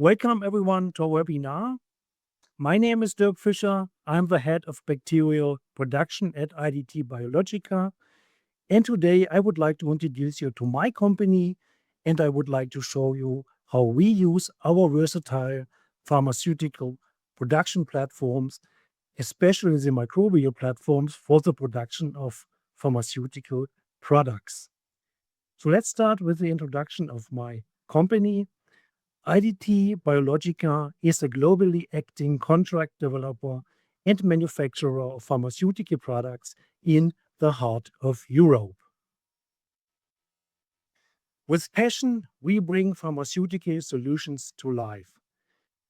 Welcome everyone to our webinar. My name is Dirk Fischer. I'm the head of bacterial production at IDT Biologika. And today I would like to introduce you to my company and I would like to show you how we use our versatile pharmaceutical production platforms, especially the microbial platforms for the production of pharmaceutical products. So let's start with the introduction of my company. IDT Biologika is a globally acting contract developer and manufacturer of pharmaceutical products in the heart of Europe. With passion, we bring pharmaceutical solutions to life.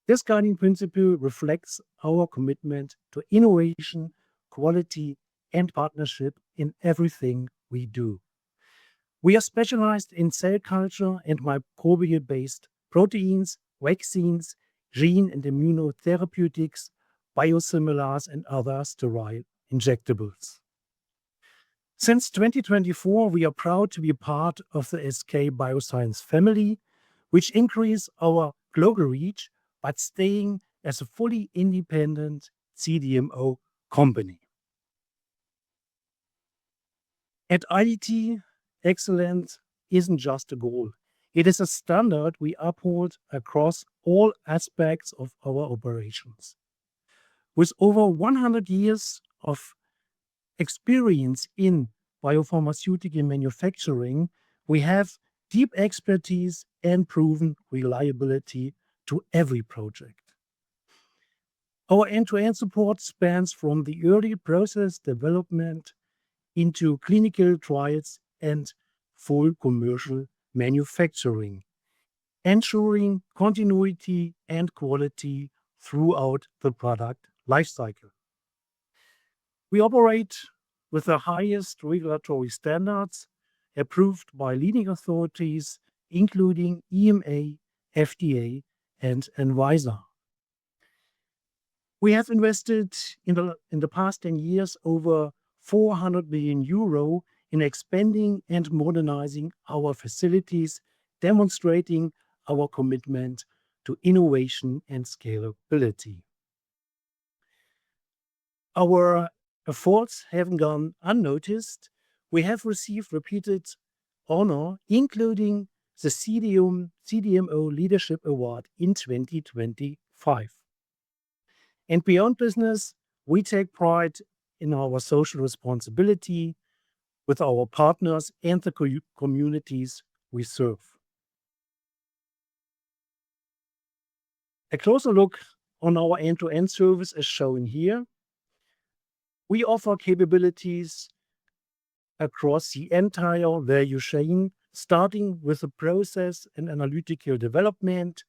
This guiding principle reflects our commitment to innovation, quality, and partnership in everything we do. We are specialized in cell culture and microbial-based proteins, vaccines, gene and immunotherapeutics, biosimilars, and other sterile injectables. Since 2024, we are proud to be part of the SK Bioscience family, which increases our global reach, but staying as a fully independent CDMO company. At IDT, excellence isn't just a goal. It is a standard we uphold across all aspects of our operations. With over 100 years of experience in biopharmaceutical manufacturing, we have deep expertise and proven reliability to every project. Our end-to-end support spans from the early process development into clinical trials and full commercial manufacturing, ensuring continuity and quality throughout the product lifecycle. We operate with the highest regulatory standards approved by leading authorities, including EMA, FDA, and ANVISA. We have invested in the past 10 years over 400 million euro in expanding and modernizing our facilities, demonstrating our commitment to innovation and scalability. Our efforts haven't gone unnoticed. We have received repeated honor, including the CDMO Leadership Award in 2025. And beyond business, we take pride in our social responsibility with our partners and the communities we serve. A closer look on our end-to-end service is shown here. We offer capabilities across the entire value chain, starting with the process and analytical development,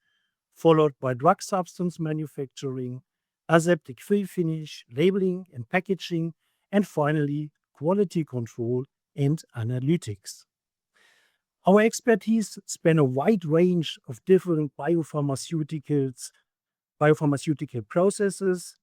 followed by drug substance manufacturing, aseptic fill finish, labeling and packaging, and finally, quality control and analytics. Our expertise span a wide range of different biopharmaceutical processes.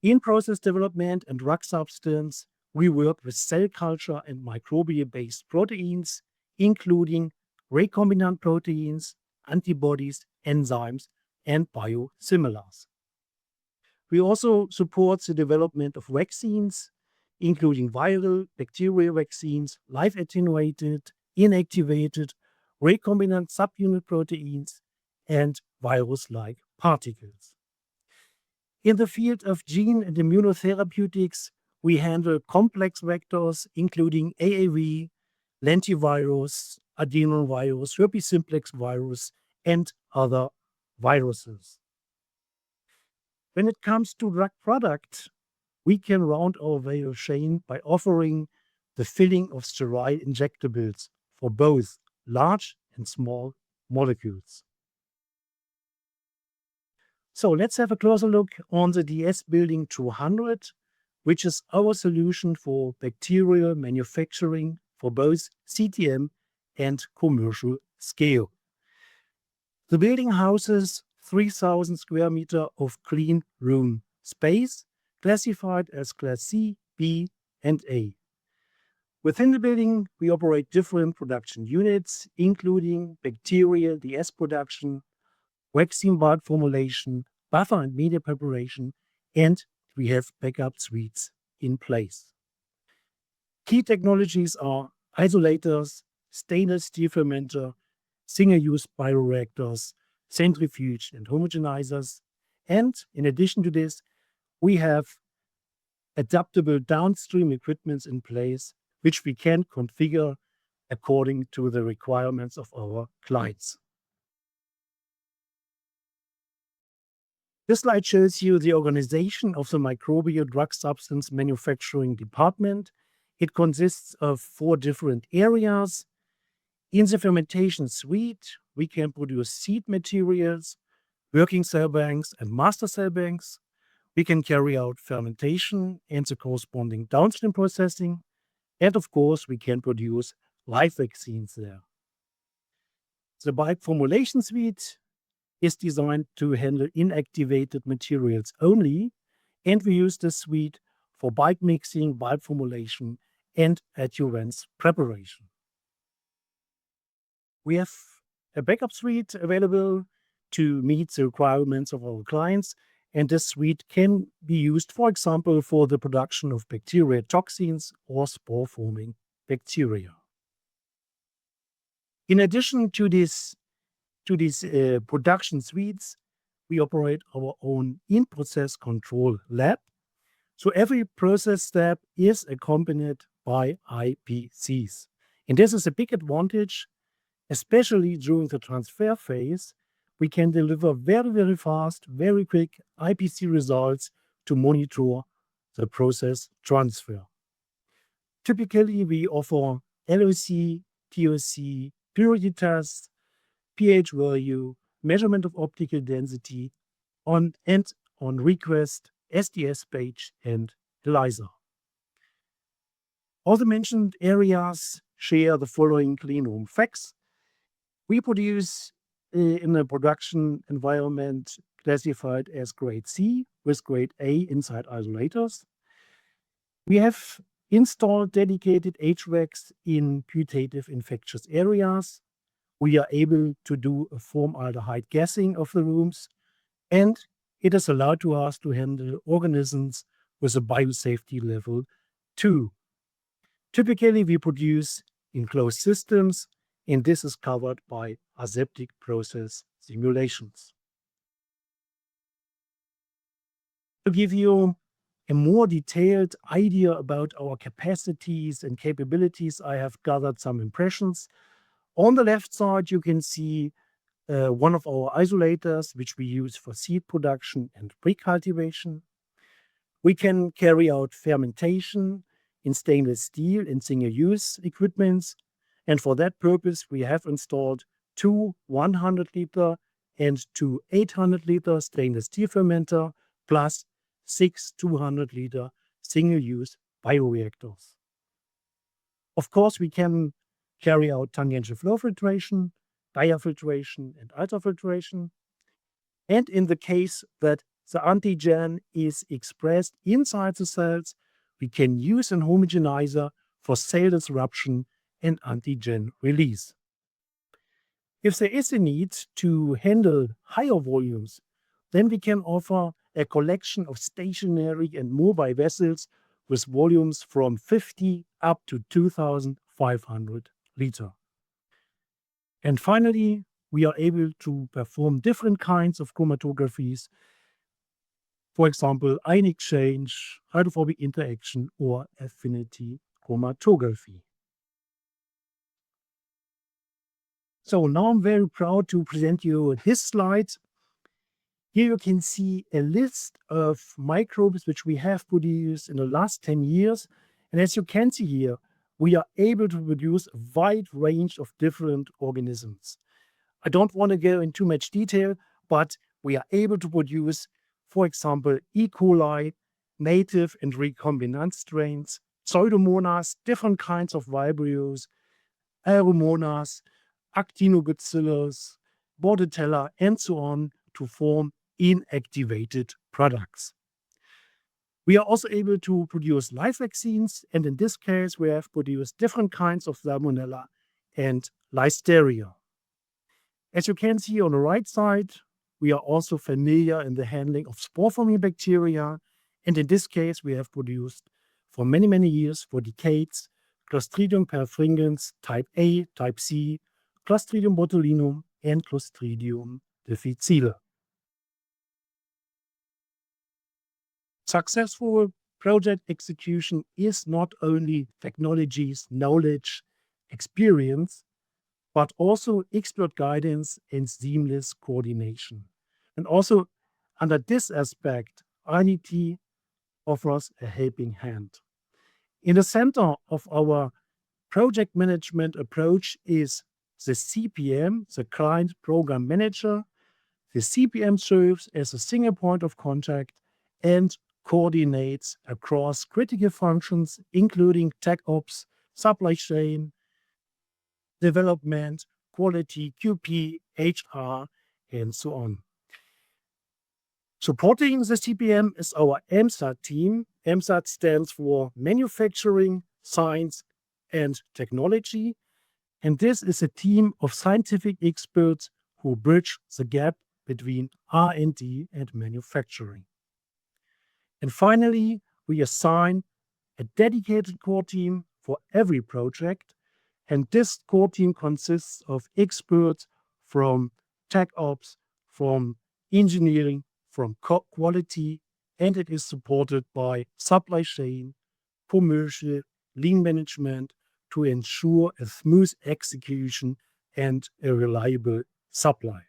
In process development and drug substance, we work with cell culture and microbial-based proteins, including recombinant proteins, antibodies, enzymes, and biosimilars. We also support the development of vaccines, including viral, bacterial vaccines, live attenuated, inactivated, recombinant subunit proteins, and virus-like particles. In the field of gene and immunotherapeutics, we handle complex vectors, including AAV, lentivirus, adenovirus, herpes simplex virus, and other viruses. When it comes to drug product, we can round our value chain by offering the filling of sterile injectables for both large and small molecules. So let's have a closer look on the DS Building 200, which is our solution for bacterial manufacturing for both CTM and commercial scale. The building houses 3,000 square meters of clean room space, classified as Class C, B, and A. Within the building, we operate different production units, including bacterial DS production, vaccine bulk formulation, buffer and media preparation, and we have backup suites in place. Key technologies are isolators, stainless steel fermenter, single-use bioreactors, centrifuge and homogenizers. And in addition to this, we have adaptable downstream equipments in place, which we can configure according to the requirements of our clients. This slide shows you the organization of the microbial drug substance manufacturing department. It consists of 4 different areas. In the fermentation suite, we can produce seed materials, working cell banks, and master cell banks. We can carry out fermentation and the corresponding downstream processing. And of course, we can produce live vaccines there. The bulk formulation suite is designed to handle inactivated materials only, and we use this suite for bulk mixing, bulk formulation, and adjuvants preparation. We have a backup suite available to meet the requirements of our clients, and this suite can be used, for example, for the production of bacterial toxins or spore-forming bacteria. In addition to these production suites, we operate our own in-process control lab. So every process step is accompanied by IPCs. And this is a big advantage, especially during the transfer phase. We can deliver very, very fast, very quick IPC results to monitor the process transfer. Typically, we offer LOC, TOC, purity tests, pH value, measurement of optical density, on request, SDS page, and ELISA. All the mentioned areas share the following clean room facts. We produce in a production environment classified as grade C with grade A inside isolators. We have installed dedicated HVACs in putative infectious areas. We are able to do a formaldehyde gassing of the rooms, and it is allowed to us to handle organisms with a biosafety level 2. Typically, we produce in closed systems, and this is covered by aseptic process simulations. To give you a more detailed idea about our capacities and capabilities, I have gathered some impressions. On the left side, you can see one of our isolators, which we use for seed production and pre-cultivation. We can carry out fermentation in stainless steel and single-use equipments. And for that purpose, we have installed 2 100-liter and 2 800-liter stainless steel fermenter, plus 6 200-liter single-use bioreactors. Of course, we can carry out tangential flow filtration, diafiltration, and ultrafiltration. And in the case that the antigen is expressed inside the cells, we can use an homogenizer for cell disruption and antigen release. If there is a need to handle higher volumes, then we can offer a collection of stationary and mobile vessels with volumes from 50 up to 2,500 liter. And finally, we are able to perform different kinds of chromatographies, for example, ion exchange, hydrophobic interaction, or affinity chromatography. So now I'm very proud to present you this slide. Here you can see a list of microbes which we have produced in the last 10 years. And as you can see here, we are able to produce a wide range of different organisms. I don't want to go into too much detail, but we are able to produce, for example, E. coli, native and recombinant strains, Pseudomonas, different kinds of Vibrios, Aeromonas, Actinobacillus, Bordetella, and so on to form inactivated products. We are also able to produce live vaccines, and in this case, we have produced different kinds of Salmonella and Listeria. As you can see on the right side, we are also familiar in the handling of spore-forming bacteria. And in this case, we have produced for many, many years, for decades, Clostridium perfringens type A, type C, Clostridium botulinum, and Clostridium difficile. Successful project execution is not only technologies, knowledge, experience, but also expert guidance and seamless coordination. And also, under this aspect, IDT offers a helping hand. In the center of our project management approach is the CPM, the Client Program Manager. The CPM serves as a single point of contact and coordinates across critical functions, including tech ops, supply chain, development, quality, QP, HR, and so on. Supporting the CPM is our MSAT team. MSAT stands for Manufacturing, Science, and Technology. And this is a team of scientific experts who bridge the gap between R&D and manufacturing. And finally, we assign a dedicated core team for every project. And this core team consists of experts from tech ops, from engineering, from quality, and it is supported by supply chain, commercial, lean management to ensure a smooth execution and a reliable supply.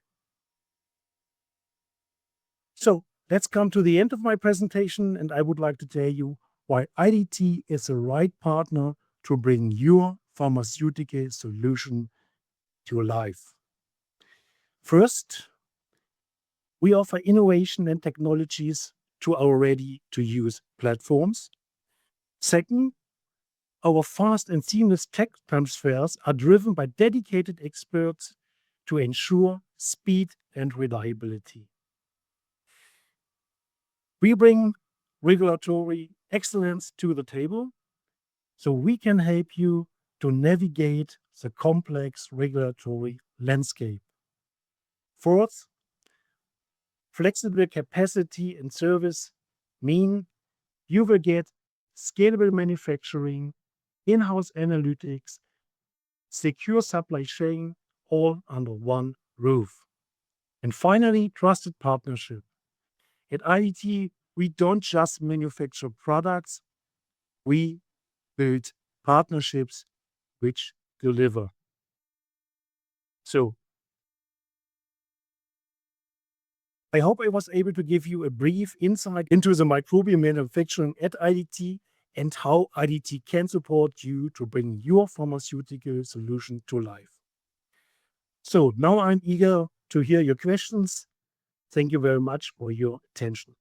So let's come to the end of my presentation, and I would like to tell you why IDT is the right partner to bring your pharmaceutical solution to life. First, we offer innovation and technologies to our ready-to-use platforms. Second, our fast and seamless tech transfers are driven by dedicated experts to ensure speed and reliability. We bring regulatory excellence to the table so we can help you to navigate the complex regulatory landscape. Fourth, flexible capacity and service mean you will get scalable manufacturing, in-house analytics, secure supply chain, all under one roof. And finally, trusted partnership. At IDT, we don't just manufacture products, we build partnerships which deliver. So, I hope I was able to give you a brief insight into the microbial manufacturing at IDT and how IDT can support you to bring your pharmaceutical solution to life. So now I'm eager to hear your questions. Thank you very much for your attention.